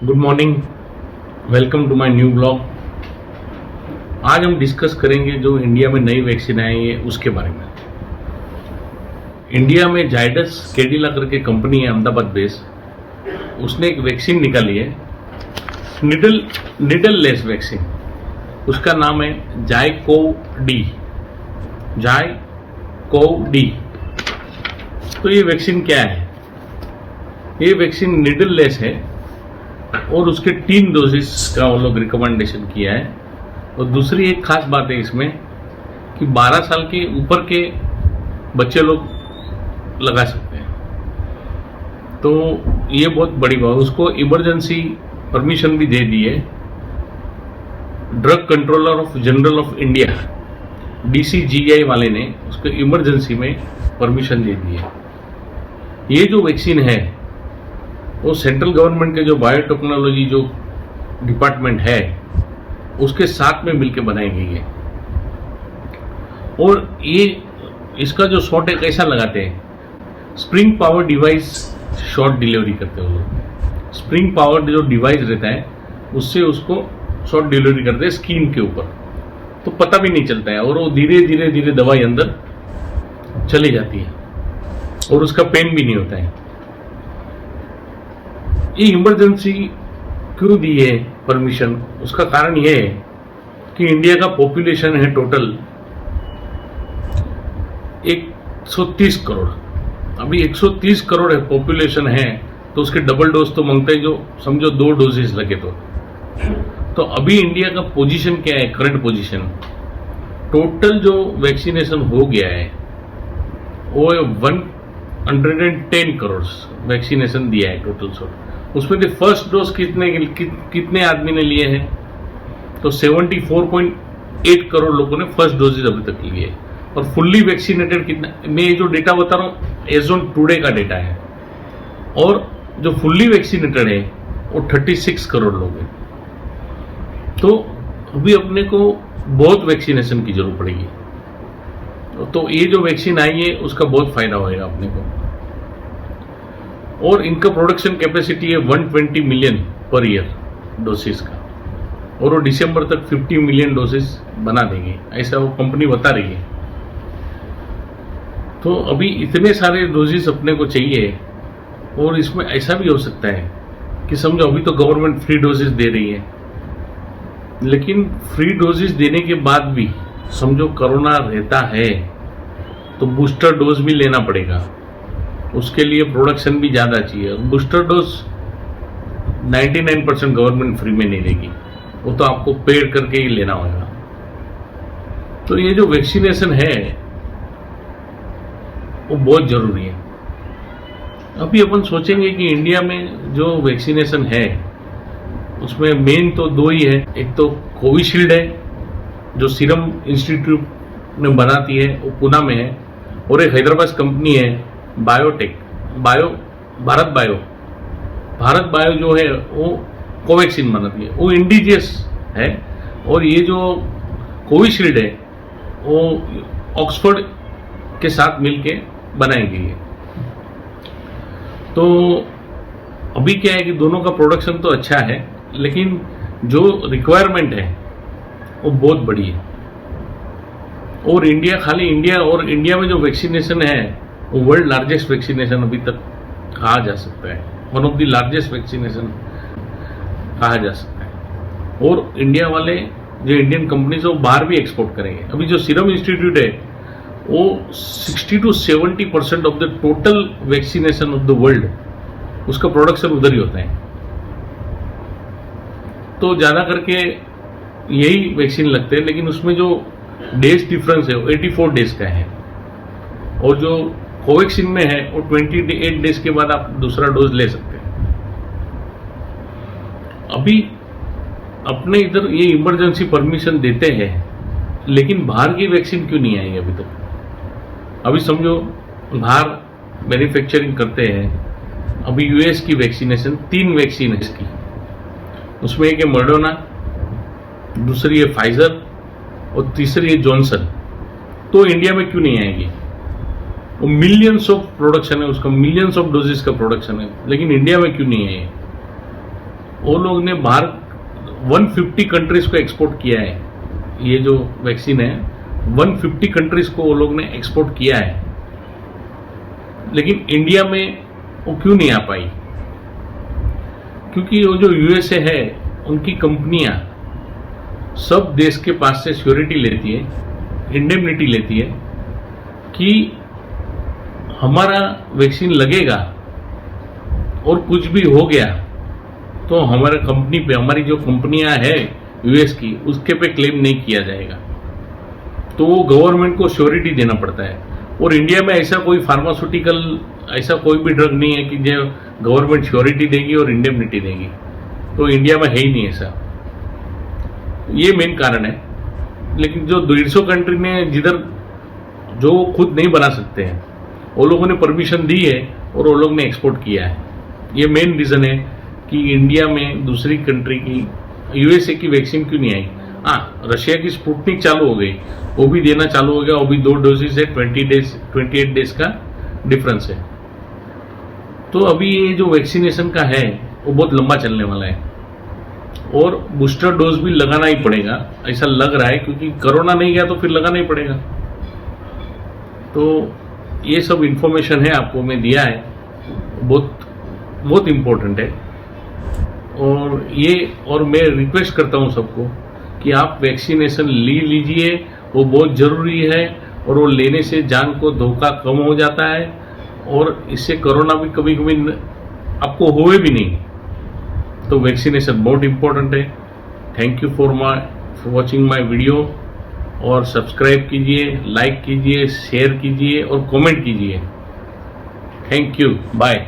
Good morning, welcome to my new blog. आज हम discuss करेंगे जो इंडिया में नई वैक्सीन आई है उसके बारे में। इंडिया में जाइडस कैडिला करके कंपनी है अहमदाबाद बेस, उसने एक वैक्सीन निकाली है निडल लेस वैक्सीन। उसका नाम है जायकोव डी। तो ये वैक्सीन क्या है? ये वैक्सीन निडल लेस है और उसके 3 डोजेस का वो लोग रिकमेंडेशन किया है। और दूसरी एक खास बात है इसमें कि 12 साल के ऊपर के बच्चे लोग लगा सकते हैं। तो ये बहुत बड़ी बात, उसको इमरजेंसी परमिशन भी दे दी है। Drug controller of general of India DCGI वाले ने उसको इमरजेंसी में परमिशन दे दी है। ये जो वैक्सीन है वो सेंट्रल गवर्नमेंट के जो बायोटेक्नोलॉजी जो डिपार्टमेंट है उसके साथ में मिलकर बनाई गई है। और ये इसका जो शॉट है कैसा लगाते हैं, spring power device shot delivery करते हैं वो लोग। स्प्रिंग पावर जो डिवाइस रहता है उससे उसको शॉट डिलीवरी करते हैं स्किन के ऊपर, तो पता भी नहीं चलता है और वो धीरे धीरे दवाई अंदर चली जाती है और उसका पेन भी नहीं होता है। ये इमरजेंसी क्यों दी है परमिशन? उसका कारण यह है कि इंडिया का पॉपुलेशन है टोटल 130 करोड़। अभी 130 करोड़ है पॉपुलेशन है, तो उसके डबल डोज तो मांगते हैं, जो समझो 2 डोजेस लगे तो अभी इंडिया का पोजीशन क्या है? करंट पोजीशन टोटल जो वैक्सीनेशन हो गया है वो 110 करोड़ वैक्सीनेशन दिया है टोटल शॉट। उसमें से फर्स्ट डोज कितने आदमी ने लिए हैं? तो 74.8 करोड़ लोगों ने फर्स्ट डोजेज अभी तक लिए है। और फुल्ली वैक्सीनेटेड कितना, मैं ये जो डेटा बता रहा हूँ एज ऑन टुडे का डेटा है। और जो फुल्ली वैक्सीनेटेड है वो 36 करोड़ लोग हैं। तो अभी अपने को बहुत वैक्सीनेशन की जरूरत पड़ेगी। तो ये जो वैक्सीन आई है उसका बहुत फायदा होएगा अपने को। और इनका प्रोडक्शन कैपेसिटी है 120 मिलियन पर ईयर डोसेस का, और वो दिसंबर तक 50 मिलियन डोसेस बना देंगे, ऐसा वो कंपनी बता रही है। तो अभी इतने सारे डोजेस अपने को चाहिए। और इसमें ऐसा भी हो सकता है कि समझो अभी तो गवर्नमेंट फ्री डोजेस दे रही है, लेकिन फ्री डोजेस देने के बाद भी समझो कोरोना रहता है तो बूस्टर डोज भी लेना पड़ेगा। उसके लिए प्रोडक्शन भी ज़्यादा चाहिए। बूस्टर डोज 99% गवर्नमेंट फ्री में नहीं देगी, वो तो आपको पेड करके ही लेना होगा। तो ये जो वैक्सीनेशन है वो बहुत ज़रूरी है। अभी अपन सोचेंगे कि इंडिया में जो वैक्सीनेशन है उसमें मेन तो 2 ही है। एक तो कोविशील्ड है जो सीरम इंस्टीट्यूट ने बनाती है, वो पुणे में है। और एक हैदराबाद कंपनी है भारत बायो जो है वो कोवैक्सीन बनाती है, वो इंडिजियस है। और ये जो कोविशील्ड है वो ऑक्सफोर्ड के साथ मिलके बनाई गई है। तो अभी क्या है कि दोनों का प्रोडक्शन तो अच्छा है, लेकिन जो रिक्वायरमेंट है वो बहुत बड़ी है। और इंडिया में जो वैक्सीनेशन है वो वर्ल्ड लार्जेस्ट वैक्सीनेशन अभी तक कहा जा सकता है, one of the largest vaccination कहा जा सकता है। और इंडिया वाले जो इंडियन कंपनीज है वो बाहर भी एक्सपोर्ट करेंगे। अभी जो सीरम इंस्टीट्यूट है वो 60 to 70% of the total vaccination of the world उसका प्रोडक्शन उधर ही होता है। तो ज़्यादा करके यही वैक्सीन लगते हैं, लेकिन उसमें जो डेज डिफरेंस है वो 84 डेज का है। और जो कोवैक्सीन में है वो 28 डेज के बाद आप दूसरा डोज ले सकते हैं। अभी अपने इधर ये इमरजेंसी परमिशन देते हैं, लेकिन बाहर की वैक्सीन क्यों नहीं आई अभी तक? अभी समझो बाहर मैन्युफैक्चरिंग करते हैं। अभी US की वैक्सीनेशन 3 वैक्सीन है इसकी, उसमें एक है मॉडर्ना, दूसरी है फाइजर और तीसरी है जॉनसन। तो इंडिया में क्यों नहीं आएगी? वो मिलियंस ऑफ प्रोडक्शन है उसका, मिलियंस ऑफ डोजेस का प्रोडक्शन है, लेकिन इंडिया में क्यों नहीं है? वो लोग ने बाहर 150 कंट्रीज को एक्सपोर्ट किया है। ये जो वैक्सीन है 150 कंट्रीज को वो लोग ने एक्सपोर्ट किया है, लेकिन इंडिया में वो क्यों नहीं आ पाई? क्योंकि वो जो यूएसए है उनकी कंपनियां सब देश के पास से श्योरिटी लेती है, इंडेमनिटी लेती है कि हमारा वैक्सीन लगेगा और कुछ भी हो गया तो हमारे कंपनी पे, हमारी जो कंपनियां है यूएस की, उसके पे क्लेम नहीं किया जाएगा। तो वो गवर्नमेंट को श्योरिटी देना पड़ता है। और इंडिया में ऐसा कोई फार्मास्यूटिकल, ऐसा कोई भी ड्रग नहीं है कि जो गवर्नमेंट श्योरिटी देगी और इंडेमनिटी देगी। तो इंडिया में है ही नहीं ऐसा। ये मेन कारण है। लेकिन जो 150 कंट्री ने जिधर जो खुद नहीं बना सकते हैं वो लोगों ने परमिशन दी है और वो लोग ने एक्सपोर्ट किया है। ये मेन रीजन है कि इंडिया में दूसरी कंट्री की, यूएसए की वैक्सीन क्यों नहीं आई। हाँ, रशिया की स्पुतनिक चालू हो गई, वो भी देना चालू हो गया। वो भी 2 डोजेज है, 28 डेज का डिफरेंस है। तो अभी ये जो वैक्सीनेशन का है वो बहुत लंबा चलने वाला है और बूस्टर डोज भी लगाना ही पड़ेगा, ऐसा लग रहा है, क्योंकि कोरोना नहीं गया तो फिर लगाना ही पड़ेगा। तो ये सब इंफॉर्मेशन है, आपको मैं दिया है, बहुत इम्पोर्टेंट है। और मैं रिक्वेस्ट करता हूँ सबको कि आप वैक्सीनेशन लीजिए, वो बहुत ज़रूरी है। और वो लेने से जान को धोखा कम हो जाता है और इससे कोरोना भी कभी कभी आपको होए भी नहीं। तो वैक्सीनेशन बहुत इम्पोर्टेंट है। Thank you for watching my video. और सब्सक्राइब कीजिए, लाइक कीजिए, शेयर कीजिए और कमेंट कीजिए। Thank you, bye.